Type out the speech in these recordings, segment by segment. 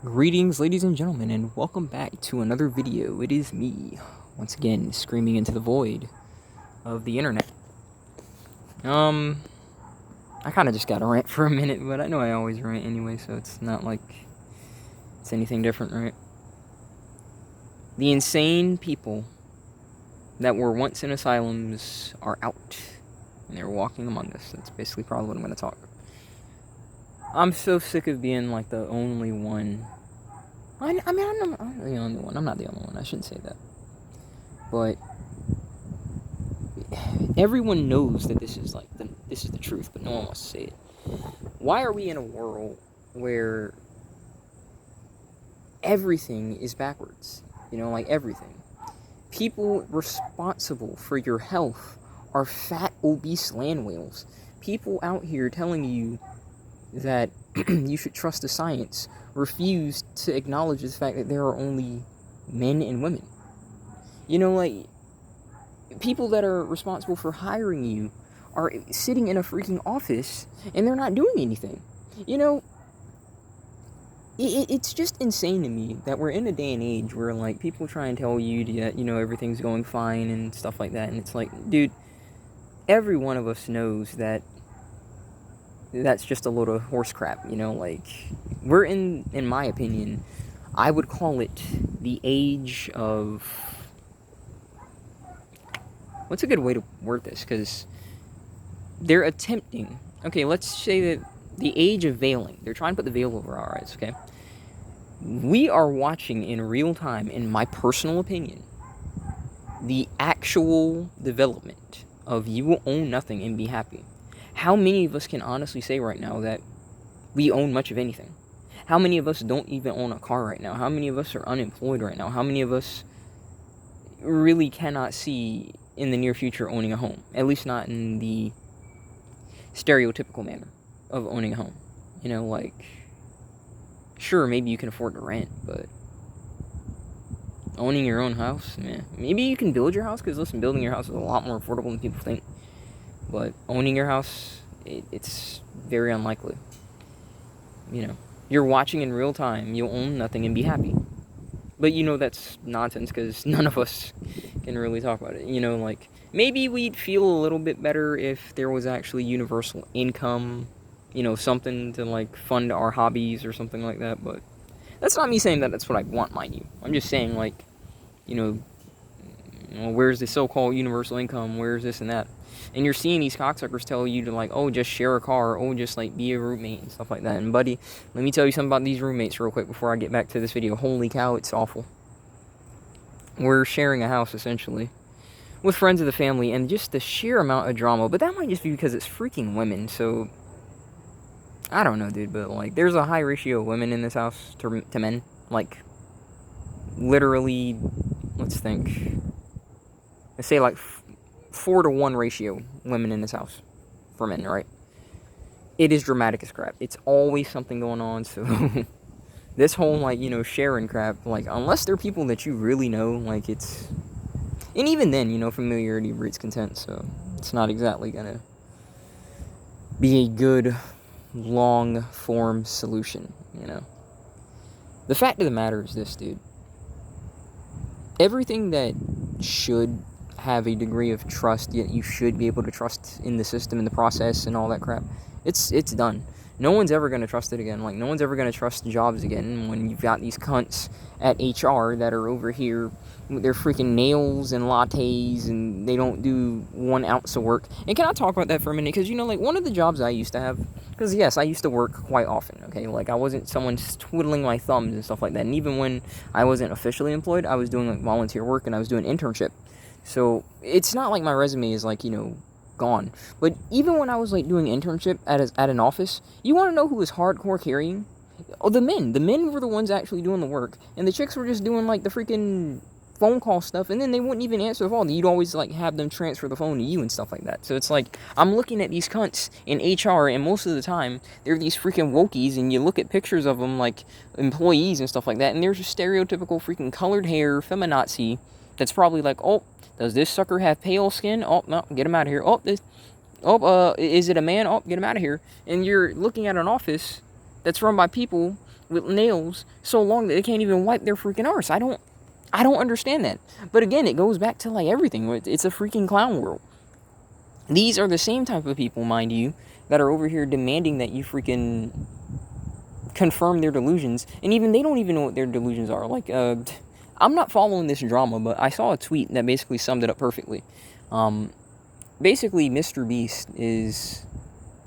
Greetings, ladies and gentlemen, and welcome back to another video. It is me, once again, screaming into the void of the internet. I kind of just got to rant for a minute, but I know I always rant anyway, so it's not like it's anything different, right? The insane people that were once in asylums are out, and they're walking among us. That's basically probably what I'm going to talk. I'm so sick of being like the only one. I'm not the only one. I'm not the only one. I shouldn't say that. But everyone knows that this is the truth, but no one wants to say it. Why are we in a world where everything is backwards? Like everything. People responsible for your health are fat, obese land whales. People out here telling you that you should trust the science refuse to acknowledge the fact that there are only men and women. Like, people that are responsible for hiring you are sitting in a freaking office and they're not doing anything. It's just insane to me that we're in a day and age where, like, people try and tell you that, everything's going fine and stuff like that. And it's like, dude, every one of us knows that that's just a load of horse crap, like, we're in my opinion, I would call it the age of, what's a good way to word this, because they're attempting, okay, let's say that the age of veiling, they're trying to put the veil over our eyes, okay? We are watching in real time, in my personal opinion, the actual development of you will own nothing and be happy. How many of us can honestly say right now that we own much of anything? How many of us don't even own a car right now? How many of us are unemployed right now? How many of us really cannot see in the near future owning a home? At least not in the stereotypical manner of owning a home. Like, sure, maybe you can afford to rent, but owning your own house, man. Maybe you can build your house, because listen, building your house is a lot more affordable than people think. But owning your house, it's very unlikely. You're watching in real time, you'll own nothing and be happy. But that's nonsense, because none of us can really talk about it. Like, maybe we'd feel a little bit better if there was actually universal income, something to, like, fund our hobbies or something like that. But that's not me saying that that's what I want, mind you. I'm just saying, like, where's the so-called universal income? Where's this and that? And you're seeing these cocksuckers tell you to, like, oh, just share a car, oh, just, like, be a roommate and stuff like that. And, buddy, let me tell you something about these roommates real quick before I get back to this video. Holy cow, it's awful. We're sharing a house, essentially, with friends of the family, and just the sheer amount of drama. But that might just be because it's freaking women, so I don't know, dude, but, like, there's a high ratio of women in this house to men. Like, literally, let's think. Let's say, like, 4-to-1 ratio women in this house for men, right? It is dramatic as crap. It's always something going on, so this whole, like, sharing crap, like, unless they're people that you really know, like, it's... And even then, familiarity breeds contempt, so it's not exactly gonna be a good, long-form solution, The fact of the matter is this, dude. Everything that should have a degree of trust, yet you should be able to trust in the system, in the process, and all that crap, it's done. No one's ever going to trust it again. Like, no one's ever going to trust jobs again when you've got these cunts at HR that are over here with their freaking nails and lattes, and they don't do 1 ounce of work. And can I talk about that for a minute? Because, like, one of the jobs I used to have, because, yes, I used to work quite often, okay? Like, I wasn't someone twiddling my thumbs and stuff like that. And even when I wasn't officially employed, I was doing, like, volunteer work, and I was doing internship. So, it's not like my resume is, like, gone. But even when I was, like, doing internship at an office, you want to know who was hardcore carrying? Oh, the men. The men were the ones actually doing the work, and the chicks were just doing, like, the freaking phone call stuff, and then they wouldn't even answer the phone. You'd always, like, have them transfer the phone to you and stuff like that. So it's like, I'm looking at these cunts in HR, and most of the time, they're these freaking wokies, and you look at pictures of them, like, employees and stuff like that, and there's just stereotypical freaking colored hair, feminazi, that's probably like, oh, does this sucker have pale skin? Oh, no, get him out of here. Is it a man? Oh, get him out of here. And you're looking at an office that's run by people with nails so long that they can't even wipe their freaking arse. I don't understand that. But again, it goes back to like everything. It's a freaking clown world. These are the same type of people, mind you, that are over here demanding that you freaking confirm their delusions, and even they don't even know what their delusions are. Like, I'm not following this drama, but I saw a tweet that basically summed it up perfectly. Basically, Mr. Beast is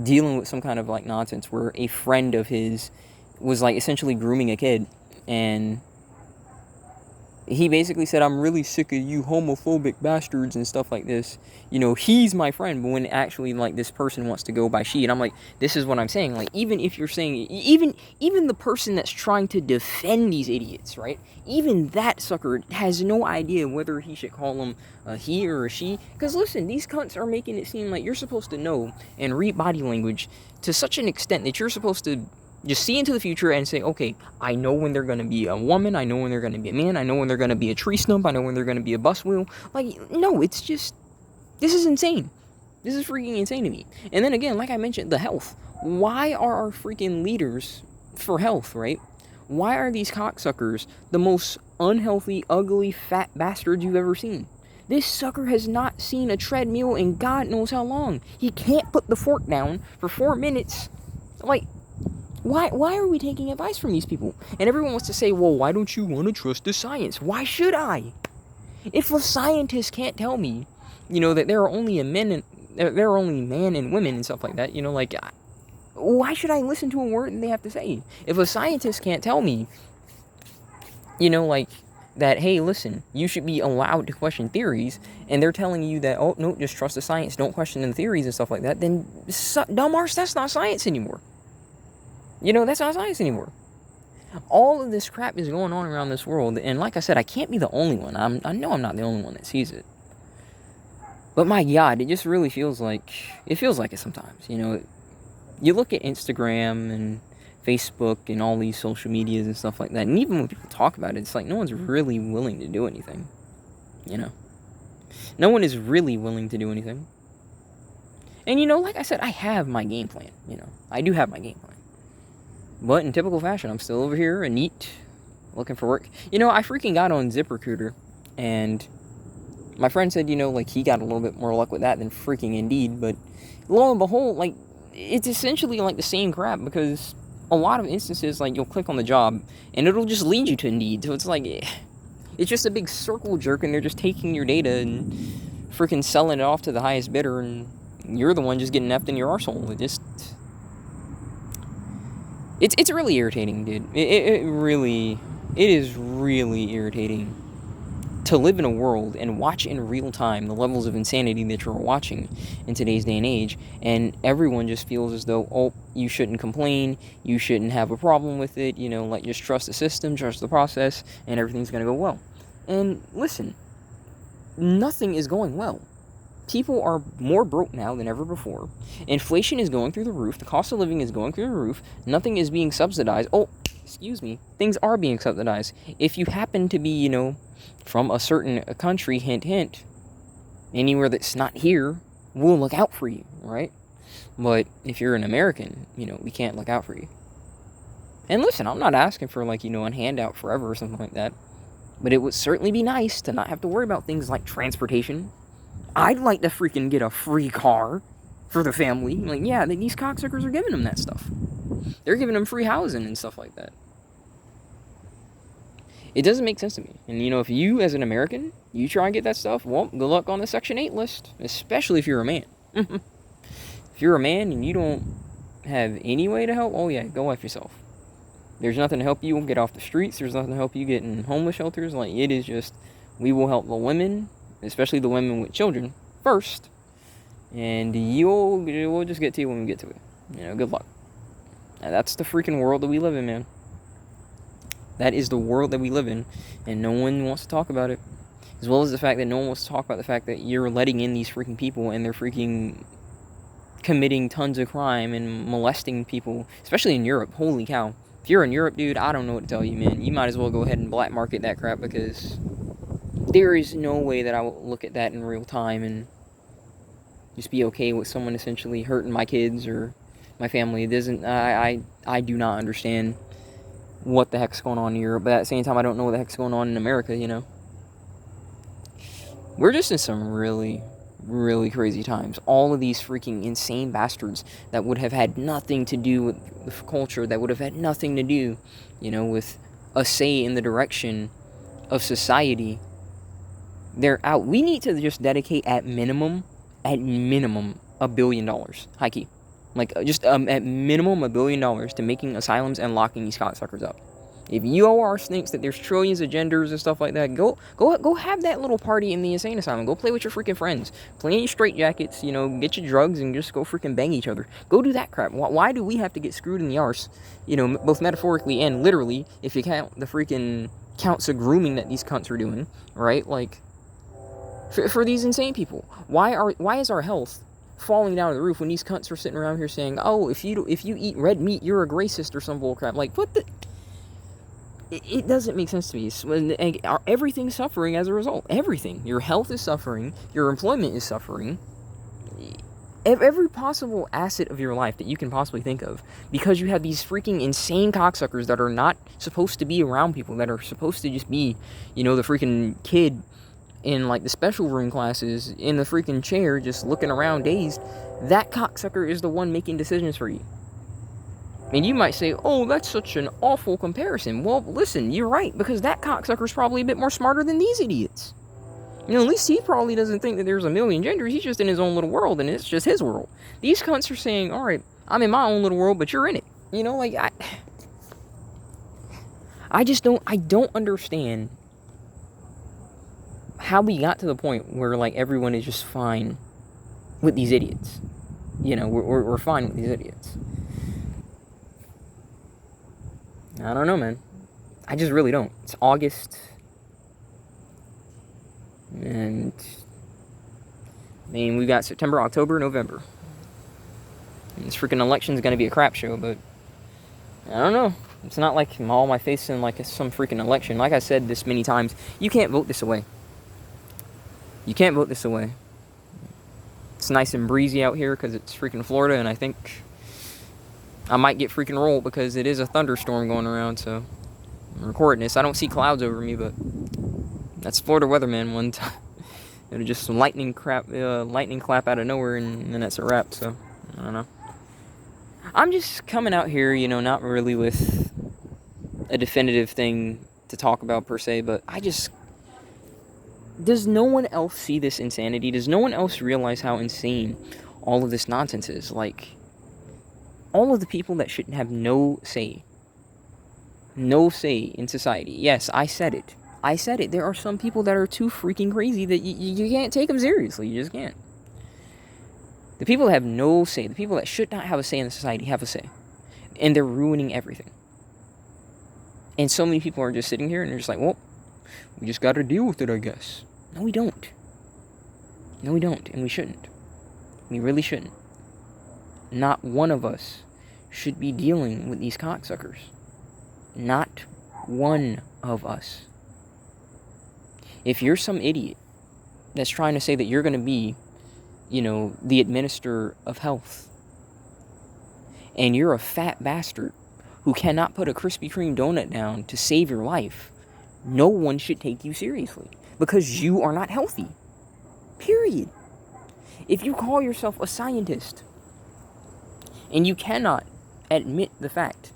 dealing with some kind of like nonsense where a friend of his was like essentially grooming a kid, and he basically said, I'm really sick of you homophobic bastards and stuff like this. You know, he's my friend, but when actually, like, this person wants to go by she, and I'm like, this is what I'm saying. Like, even if you're saying, even the person that's trying to defend these idiots, right? Even that sucker has no idea whether he should call them a he or a she. Because listen, these cunts are making it seem like you're supposed to know and read body language to such an extent that you're supposed to just see into the future and say, okay, I know when they're going to be a woman, I know when they're going to be a man, I know when they're going to be a tree stump, I know when they're going to be a bus wheel. Like, no, it's just, this is insane. This is freaking insane to me. And then again, like I mentioned, the health. Why are our freaking leaders for health, right? Why are these cocksuckers the most unhealthy, ugly, fat bastards you've ever seen? This sucker has not seen a treadmill in God knows how long. He can't put the fork down for 4 minutes. Like, why are we taking advice from these people? And everyone wants to say, well, why don't you want to trust the science? Why should I? If a scientist can't tell me, you know, that there are only man and women and stuff like that, you know, like, why should I listen to a word that they have to say? If a scientist can't tell me, you know, like, that, hey, listen, you should be allowed to question theories, and they're telling you that, oh, no, just trust the science, don't question the theories and stuff like that, then, dumb arse, that's not science anymore. You know, that's not science anymore. All of this crap is going on around this world, and like I said, I can't be the only one. I know I'm not the only one that sees it. But my God, it just really feels like it sometimes. You know, you look at Instagram and Facebook and all these social medias and stuff like that, and even when people talk about it, it's like no one's really willing to do anything. You know, no one is really willing to do anything. And you know, like I said, I have my game plan. You know, I do have my game plan. But in typical fashion, I'm still over here, a neat, looking for work. You know, I freaking got on ZipRecruiter, and my friend said, you know, like, he got a little bit more luck with that than freaking Indeed, but lo and behold, like, it's essentially, like, the same crap, because a lot of instances, like, you'll click on the job, and it'll just lead you to Indeed, so it's like, it's just a big circle jerk, and they're just taking your data and freaking selling it off to the highest bidder, and you're the one just getting effed in your arsehole. It's really irritating, dude. It is really irritating to live in a world and watch in real time the levels of insanity that you're watching in today's day and age, and everyone just feels as though, oh, you shouldn't complain, you shouldn't have a problem with it, you know, like, just trust the system, trust the process, and everything's gonna go well. And listen, nothing is going well. People are more broke now than ever before. Inflation is going through the roof. The cost of living is going through the roof. Nothing is being subsidized. Oh, excuse me. Things are being subsidized. If you happen to be, you know, from a certain country, hint, hint, anywhere that's not here, we'll look out for you, right? But if you're an American, you know, we can't look out for you. And listen, I'm not asking for, like, you know, a handout forever or something like that. But it would certainly be nice to not have to worry about things like transportation. I'd like to freaking get a free car for the family. Like, yeah, these cocksuckers are giving them that stuff. They're giving them free housing and stuff like that. It doesn't make sense to me. And, you know, if you, as an American, you try and get that stuff, well, good luck on the Section 8 list. Especially if you're a man. If you're a man and you don't have any way to help, oh, yeah, go F yourself. There's nothing to help you get off the streets. There's nothing to help you get in homeless shelters. Like, it is just, we will help the women, especially the women with children, first, and we'll just get to you when we get to it. You know, good luck. Now, that's the freaking world that we live in, man. That is the world that we live in, and no one wants to talk about it. As well as the fact that no one wants to talk about the fact that you're letting in these freaking people, and they're freaking committing tons of crime and molesting people, especially in Europe. Holy cow. If you're in Europe, dude, I don't know what to tell you, man. You might as well go ahead and black market that crap, because there is no way that I will look at that in real time and just be okay with someone essentially hurting my kids or my family. It doesn't. I do not understand what the heck's going on in Europe, but at the same time, I don't know what the heck's going on in America, you know? We're just in some really, really crazy times. All of these freaking insane bastards that would have had nothing to do with culture, that would have had nothing to do, you know, with a say in the direction of society, they're out. We need to just dedicate at minimum, $1 billion. High key. Like, just at minimum $1 billion to making asylums and locking these cocksuckers up. If you OR thinks that there's trillions of genders and stuff like that, go have that little party in the insane asylum. Go play with your freaking friends. Play in your straitjackets, you know, get your drugs and just go freaking bang each other. Go do that crap. Why do we have to get screwed in the arse? You know, both metaphorically and literally, if you count the freaking counts of grooming that these cunts are doing, right? Like, for these insane people. Why is our health falling down the roof when these cunts are sitting around here saying, oh, if you eat red meat, you're a racist or some bullcrap? Like, what the... It doesn't make sense to me. Everything's suffering as a result. Everything. Your health is suffering. Your employment is suffering. Every possible asset of your life that you can possibly think of. Because you have these freaking insane cocksuckers that are not supposed to be around people. That are supposed to just be, you know, the freaking kid in, like, the special room classes in the freaking chair just looking around dazed. That cocksucker is the one making decisions for you. And you might say, oh, that's such an awful comparison. Well, listen, you're right, because that cocksucker's probably a bit more smarter than these idiots. You know, at least he probably doesn't think that there's a million genders. He's just in his own little world, and it's just his world. These cunts are saying, all right, I'm in my own little world, but you're in it. You know, like, I don't understand how we got to the point where, like, everyone is just fine with these idiots. You know, we're fine with these idiots. I don't know, man. I just really don't. It's August. And, I mean, we got September, October, November. And this freaking election's gonna be a crap show, but I don't know. It's not like I'm all my face in like some freaking election. Like I said this many times, you can't vote this away. You can't vote this away. It's nice and breezy out here because it's freaking Florida, and I think I might get freaking rolled because it is a thunderstorm going around, so I'm recording this. I don't see clouds over me, but that's Florida weather, man. One time, it'll just some lightning clap out of nowhere, and then that's a wrap. So I don't know. I'm just coming out here, you know, not really with a definitive thing to talk about per se, but does no one else see this insanity? Does no one else realize how insane all of this nonsense is? Like, all of the people that should have no say in society. Yes, I said it. There are some people that are too freaking crazy that you can't take them seriously. You just can't. The people that have no say, the people that should not have a say in society have a say. And they're ruining everything. And so many people are just sitting here and they're just like, well, we just gotta deal with it, I guess. No, we don't. No, we don't. And we shouldn't. We really shouldn't. Not one of us should be dealing with these cocksuckers. Not one of us. If you're some idiot that's trying to say that you're going to be, you know, the administrator of health, and you're a fat bastard who cannot put a Krispy Kreme donut down to save your life, no one should take you seriously because you are not healthy. Period. If you call yourself a scientist, and you cannot admit the fact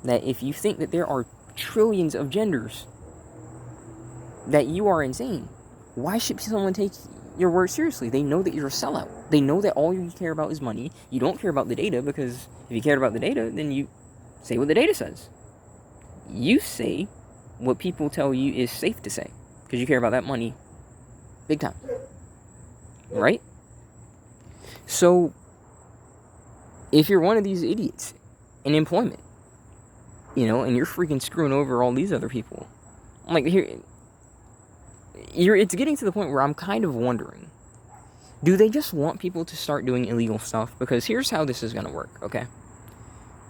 that if you think that there are trillions of genders, that you are insane, why should someone take your word seriously? They know that you're a sellout. They know that all you care about is money. You don't care about the data, because if you cared about the data, then you say what the data says. You say what people tell you is safe to say, because you care about that money big time. Right? So, if you're one of these idiots in employment, you know, and you're freaking screwing over all these other people, I'm like, it's getting to the point where I'm kind of wondering, do they just want people to start doing illegal stuff? Because here's how this is going to work, okay?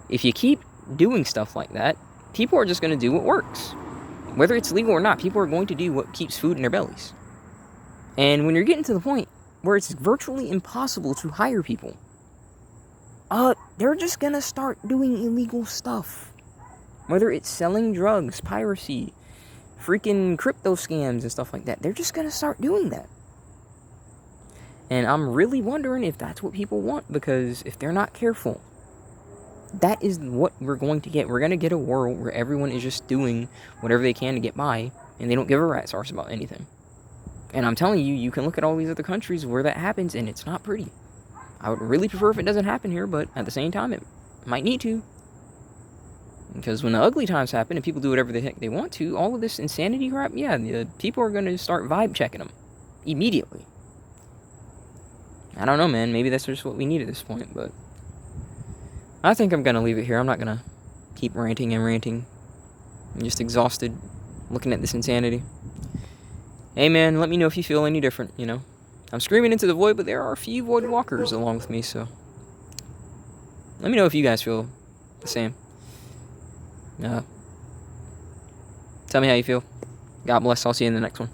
If you keep doing stuff like that, people are just going to do what works. Whether it's legal or not, people are going to do what keeps food in their bellies. And when you're getting to the point where it's virtually impossible to hire people, they're just gonna start doing illegal stuff. Whether it's selling drugs, piracy, freaking crypto scams and stuff like that, they're just going to start doing that. And I'm really wondering if that's what people want, because if they're not careful, that is what we're going to get. We're going to get a world where everyone is just doing whatever they can to get by, and they don't give a rat's arse about anything. And I'm telling you, you can look at all these other countries where that happens, and it's not pretty. I would really prefer if it doesn't happen here, but at the same time, it might need to. Because when the ugly times happen and people do whatever the heck they want to, all of this insanity crap, yeah, the people are going to start vibe checking them immediately. I don't know, man. Maybe that's just what we need at this point, but I think I'm going to leave it here. I'm not going to keep ranting and ranting. I'm just exhausted looking at this insanity. Hey, man, let me know if you feel any different, you know. I'm screaming into the void, but there are a few void walkers along with me, so let me know if you guys feel the same. Tell me how you feel. God bless. I'll see you in the next one.